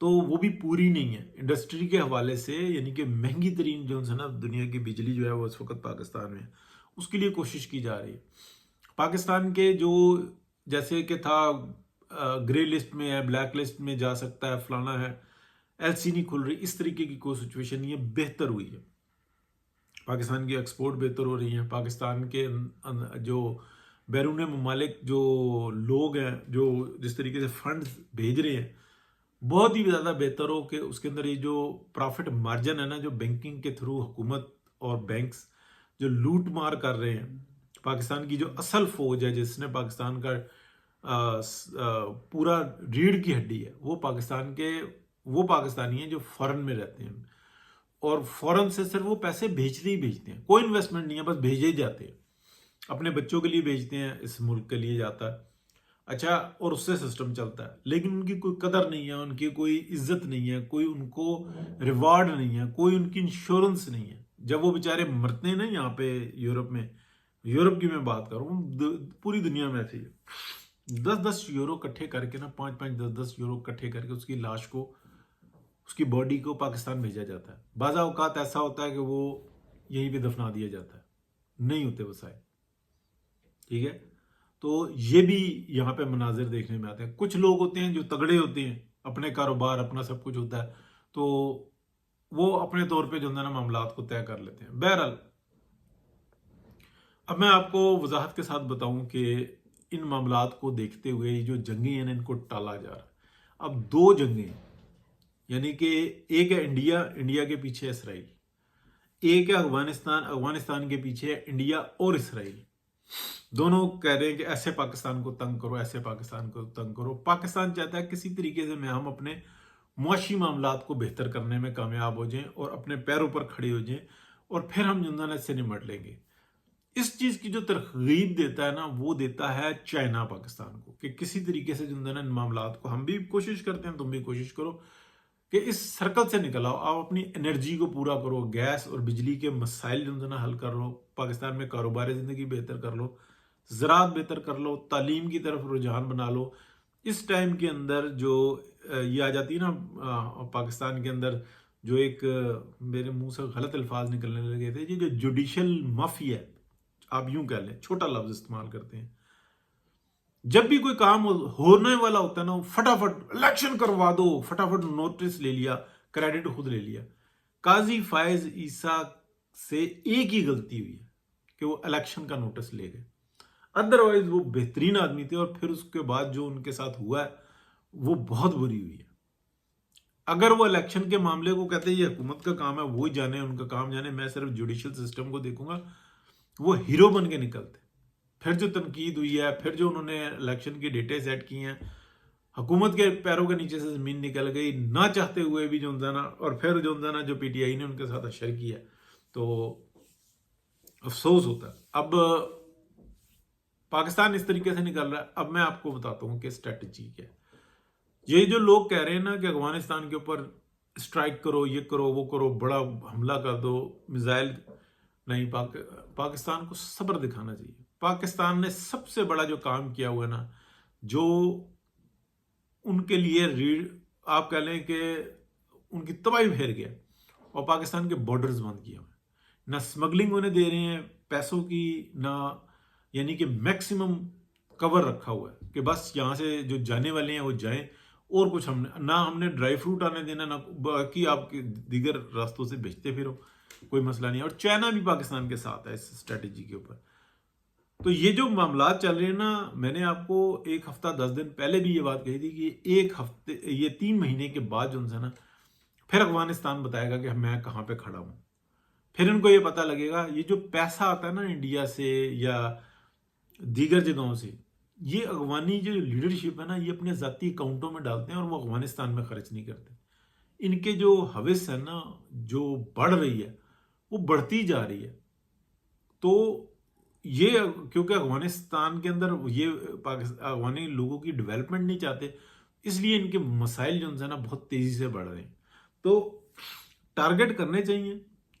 تو وہ بھی پوری نہیں ہے انڈسٹری کے حوالے سے، یعنی کہ مہنگی ترین جو ہے نا دنیا کی بجلی جو ہے وہ اس وقت پاکستان میں ہے، اس کے لیے کوشش کی جا رہی ہے۔ پاکستان کے جو جیسے کہ تھا گرے لسٹ میں ہے، بلیک لسٹ میں جا سکتا ہے، فلانا ہے، ایل سی نہیں کھل رہی، اس طریقے کی کوئی سچویشن نہیں ہے، بہتر ہوئی ہے۔ پاکستان کی ایکسپورٹ بہتر ہو رہی ہیں، پاکستان کے جو بیرون ممالک جو لوگ ہیں جو جس طریقے سے فنڈز بھیج رہے ہیں بہت ہی زیادہ بہتر ہو، کہ اس کے اندر یہ جو پرافٹ مارجن ہے نا جو بینکنگ کے تھرو حکومت اور بینکس جو لوٹ مار کر رہے ہیں، پاکستان کی جو اصل فوج ہے جس نے پاکستان کا پورا ریڑھ کی ہڈی ہے، وہ پاکستانی ہیں جو فورن میں رہتے ہیں، اور فورن سے صرف وہ پیسے بھیجتے ہی بھیجتے ہیں، کوئی انویسٹمنٹ نہیں ہے، بس بھیجے ہی جاتے ہیں، اپنے بچوں کے لیے بھیجتے ہیں، اس ملک کے لیے جاتا ہے، اچھا، اور اس سے سسٹم چلتا ہے، لیکن ان کی کوئی قدر نہیں ہے، ان کی کوئی عزت نہیں ہے، کوئی ان کو ریوارڈ نہیں ہے، کوئی ان کی انشورنس نہیں ہے۔ جب وہ بیچارے مرتے ہیں نا یہاں پہ یورپ میں، یورپ کی میں بات کروں، پوری دنیا میں ایسے ہی 10-10 یورو کٹھے کر کے نا، 5-5 10-10 یورو کٹھے کر کے اس کی لاش کو، اس کی باڈی کو پاکستان بھیجا جاتا ہے۔ بعض اوقات ایسا ہوتا ہے کہ وہ یہیں پہ دفنا دیا جاتا ہے، نہیں ہوتے وسائل، ٹھیک ہے۔ تو یہ بھی یہاں پہ مناظر دیکھنے میں آتے ہیں۔ کچھ لوگ ہوتے ہیں جو تگڑے ہوتے ہیں، اپنے کاروبار اپنا سب کچھ ہوتا ہے، تو وہ اپنے طور پہ جو ہے نا معاملات کو طے کر لیتے ہیں۔ بہرحال اب میں آپ کو وضاحت کے ساتھ بتاؤں کہ ان معاملات کو دیکھتے ہوئے یہ جو جنگیں ہیں ان کو ٹالا جا رہا ہے۔ اب 2 جنگیں، یعنی کہ ایک ہے انڈیا کے پیچھے ہے اسرائیل، ایک ہے افغانستان کے پیچھے ہے انڈیا اور اسرائیل۔ دونوں کہہ رہے ہیں کہ ایسے پاکستان کو تنگ کرو، ایسے پاکستان کو تنگ کرو۔ پاکستان چاہتا ہے کسی طریقے سے ہم اپنے معاشی معاملات کو بہتر کرنے میں کامیاب ہو جائیں اور اپنے پیروں پر کھڑے ہو جائیں، اور پھر ہم جنگل سے نمٹ لیں گے۔ اس چیز کی جو ترغیب دیتا ہے نا، وہ دیتا ہے چائنا پاکستان کو، کہ کسی طریقے سے جو ہے نا ان معاملات کو، ہم بھی کوشش کرتے ہیں، تم بھی کوشش کرو کہ اس سرکل سے نکل آؤ، آپ اپنی انرجی کو پورا کرو، گیس اور بجلی کے مسائل جو ہے نا حل کر لو، پاکستان میں کاروبار زندگی بہتر کر لو، زراعت بہتر کر لو، تعلیم کی طرف رجحان بنا لو۔ اس ٹائم کے اندر جو یہ آ جاتی ہے نا پاکستان کے اندر، جو ایک میرے منہ سے غلط الفاظ نکلنے لگے تھے، یہ جو جوڈیشل مافیا ہے، آپ یوں کہہ لیں، چھوٹا لفظ استعمال کرتے ہیں، جب بھی کوئی کام ہونے والا ہوتا ہے نا، فٹافٹ الیکشن کروا دو، فٹافٹ نوٹس لے لیا، کریڈٹ خود لے لیا۔ قاضی فائز عیسیٰ سے ایک ہی غلطی ہوئی ہے کہ وہ الیکشن کا نوٹس لے گئے، ادروائز وہ بہترین آدمی تھے، اور پھر اس کے بعد جو ان کے ساتھ ہوا ہے وہ بہت بری ہوئی ہے۔ اگر وہ الیکشن کے معاملے کو کہتے ہیں یہ حکومت کا کام ہے، وہی جانے، ان کا کام جانے، میں صرف جوڈیشل سسٹم کو دیکھوں گا، وہ ہیرو بن کے نکلتے۔ پھر جو تنقید ہوئی ہے، پھر جو انہوں نے الیکشن کی ڈیٹے سیٹ کی ہیں، حکومت کے پیروں کے نیچے سے زمین نکل گئی نہ چاہتے ہوئے بھی جو نا، اور پھر جو نا جو پی ٹی آئی نے ان کے ساتھ اشر کیا، تو افسوس ہوتا ہے۔ اب پاکستان اس طریقے سے نکل رہا ہے۔ اب میں آپ کو بتاتا ہوں کہ اسٹریٹجی کیا ہے۔ یہ جو لوگ کہہ رہے ہیں نا کہ افغانستان کے اوپر اسٹرائک کرو، یہ کرو، وہ کرو، بڑا حملہ کر دو، میزائل، نہیں، پاکستان کو صبر دکھانا چاہیے۔ پاکستان نے سب سے بڑا جو کام کیا ہوا ہے نا، جو ان کے لیے آپ کہہ لیں کہ ان کی تباہی پھیر گیا، اور پاکستان کے بارڈرز بند کیے ہوئے، نہ سمگلنگ ہونے دے رہے ہیں پیسوں کی، نہ، یعنی کہ میکسیمم کور رکھا ہوا ہے کہ بس یہاں سے جو جانے والے ہیں وہ جائیں، اور کچھ ہم نے ڈرائی فروٹ آنے دینا، نہ باقی آپ کے دیگر راستوں سے بھیجتے پھرو، کوئی مسئلہ نہیں ہے۔ اور چائنا بھی پاکستان کے ساتھ ہے اس اسٹریٹجی کے اوپر۔ تو یہ جو معاملات چل رہے ہیں نا، میں نے آپ کو 1 ہفتہ 10 دن پہلے بھی یہ بات کہی تھی کہ 1 ہفتے، یہ 3 مہینے کے بعد جو ہے نا، پھر افغانستان بتائے گا کہ میں کہاں پہ کھڑا ہوں۔ پھر ان کو یہ پتہ لگے گا، یہ جو پیسہ آتا ہے نا انڈیا سے یا دیگر جگہوں سے، یہ افغانی جو لیڈرشپ ہے نا، یہ اپنے ذاتی اکاؤنٹوں میں ڈالتے ہیں اور وہ افغانستان میں خرچ نہیں کرتے۔ ان کے جو حوث ہے نا، جو بڑھ رہی ہے، وہ بڑھتی جا رہی ہے۔ تو یہ کیونکہ افغانستان کے اندر یہ افغانی لوگوں کی ڈیولپمنٹ نہیں چاہتے، اس لیے ان کے مسائل جو ہے نا بہت تیزی سے بڑھ رہے ہیں۔ تو ٹارگٹ کرنے چاہیے،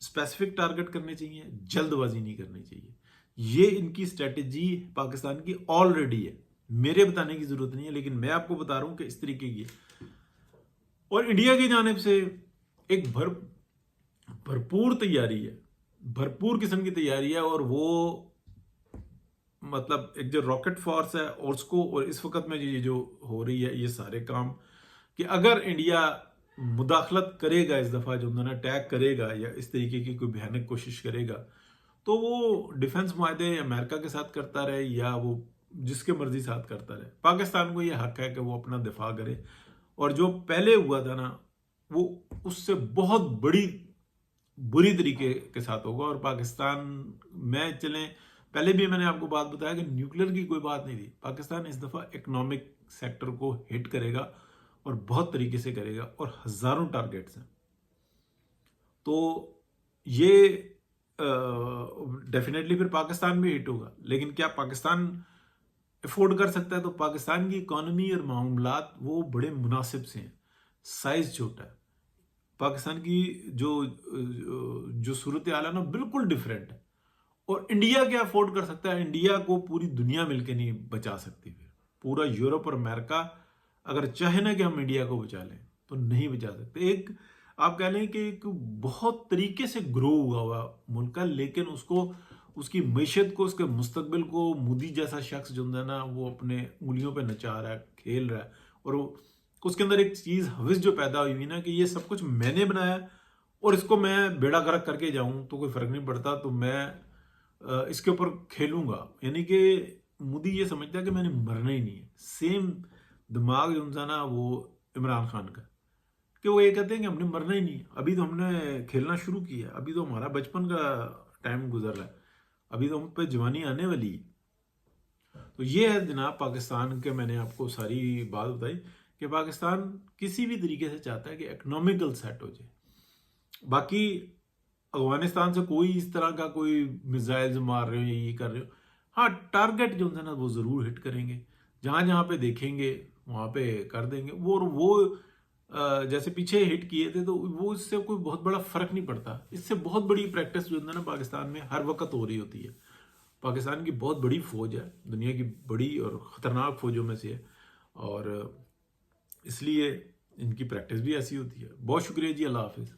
اسپیسیفک ٹارگٹ کرنے چاہیے، جلد بازی نہیں کرنی چاہیے۔ یہ ان کی اسٹریٹجی پاکستان کی آلریڈی ہے، میرے بتانے کی ضرورت نہیں ہے، لیکن میں آپ کو بتا رہا ہوں کہ اس طریقے کی ہے۔ اور انڈیا کی جانب سے ایک بھرپور تیاری ہے، بھرپور قسم کی تیاری ہے، اور وہ مطلب ایک جو راکٹ فورس ہے اور اس کو، اور اس وقت میں یہ جو ہو رہی ہے یہ سارے کام، کہ اگر انڈیا مداخلت کرے گا اس دفعہ، جو انہوں نے اٹیک کرے گا یا اس طریقے کی کوئی بھیانک کوشش کرے گا، تو وہ ڈیفنس معاہدے امریکہ کے ساتھ کرتا رہے یا وہ جس کے مرضی ساتھ کرتا رہے، پاکستان کو یہ حق ہے کہ وہ اپنا دفاع کرے، اور جو پہلے ہوا تھا نا وہ اس سے بہت بری طریقے کے ساتھ ہوگا۔ اور پاکستان میں چلیں، پہلے بھی میں نے آپ کو بات بتایا کہ نیوکلیر کی کوئی بات نہیں تھی، پاکستان اس دفعہ اکنامک سیکٹر کو ہٹ کرے گا اور بہت طریقے سے کرے گا، اور ہزاروں ٹارگیٹس ہیں۔ تو یہ ڈیفینیٹلی پھر پاکستان بھی ہٹ ہوگا، لیکن کیا پاکستان افورڈ کر سکتا ہے؟ تو پاکستان کی اکانومی اور معاملات وہ بڑے مناسب سے ہیں، سائز چھوٹا ہے، پاکستان کی جو صورتحال ہے نا بالکل ڈیفرنٹ ہے، اور انڈیا کیا افورڈ کر سکتا ہے؟ انڈیا کو پوری دنیا مل کے نہیں بچا سکتی، پھر پورا یورپ اور امریکہ اگر چاہے نا کہ ہم انڈیا کو بچا لیں تو نہیں بچا سکتے۔ ایک آپ کہہ لیں کہ ایک بہت طریقے سے گرو ہوا ملک ہے، لیکن اس کو، اس کی معیشت کو، اس کے مستقبل کو مودی جیسا شخص جو ہے نا وہ اپنے انگلیوں پہ نچا رہا ہے، کھیل رہا ہے، اور اس کے اندر ایک چیز حوث جو پیدا ہوئی نا کہ یہ سب کچھ میں نے بنایا اور اس کو میں بیڑا غرق کر کے جاؤں تو کوئی فرق نہیں پڑتا، تو میں اس کے اوپر کھیلوں گا۔ یعنی کہ مودی یہ سمجھتا ہے کہ میں نے مرنا ہی نہیں ہے۔ سیم دماغ جو انسان ہے وہ عمران خان کا، کہ وہ یہ کہتے ہیں کہ ہم نے مرنا ہی نہیں، ابھی تو ہم نے کھیلنا شروع کیا، ابھی تو ہمارا بچپن کا ٹائم گزر رہا ہے، ابھی تو ہم پہ جوانی آنے والی ہے۔ تو یہ ہے جناب پاکستان کے، میں نے آپ کو ساری بات بتائی کہ پاکستان کسی بھی طریقے سے چاہتا ہے کہ اکنامیکل سیٹ ہو جائے۔ باقی افغانستان سے کوئی اس طرح کا کوئی میزائلز مار رہے ہو یا یہ کر رہے ہو، ہاں ٹارگٹ جو ہے نا وہ ضرور ہٹ کریں گے، جہاں جہاں پہ دیکھیں گے وہاں پہ کر دیں گے، وہ جیسے پیچھے ہٹ کیے تھے تو وہ اس سے کوئی بہت بڑا فرق نہیں پڑتا۔ اس سے بہت بڑی پریکٹس جو ہے نا پاکستان میں ہر وقت ہو رہی ہوتی ہے۔ پاکستان کی بہت بڑی فوج ہے، دنیا کی بڑی اور خطرناک فوجوں میں سے ہے، اور اس لیے ان کی پریکٹس بھی ایسی ہوتی ہے۔ بہت شکریہ جی، اللہ حافظ۔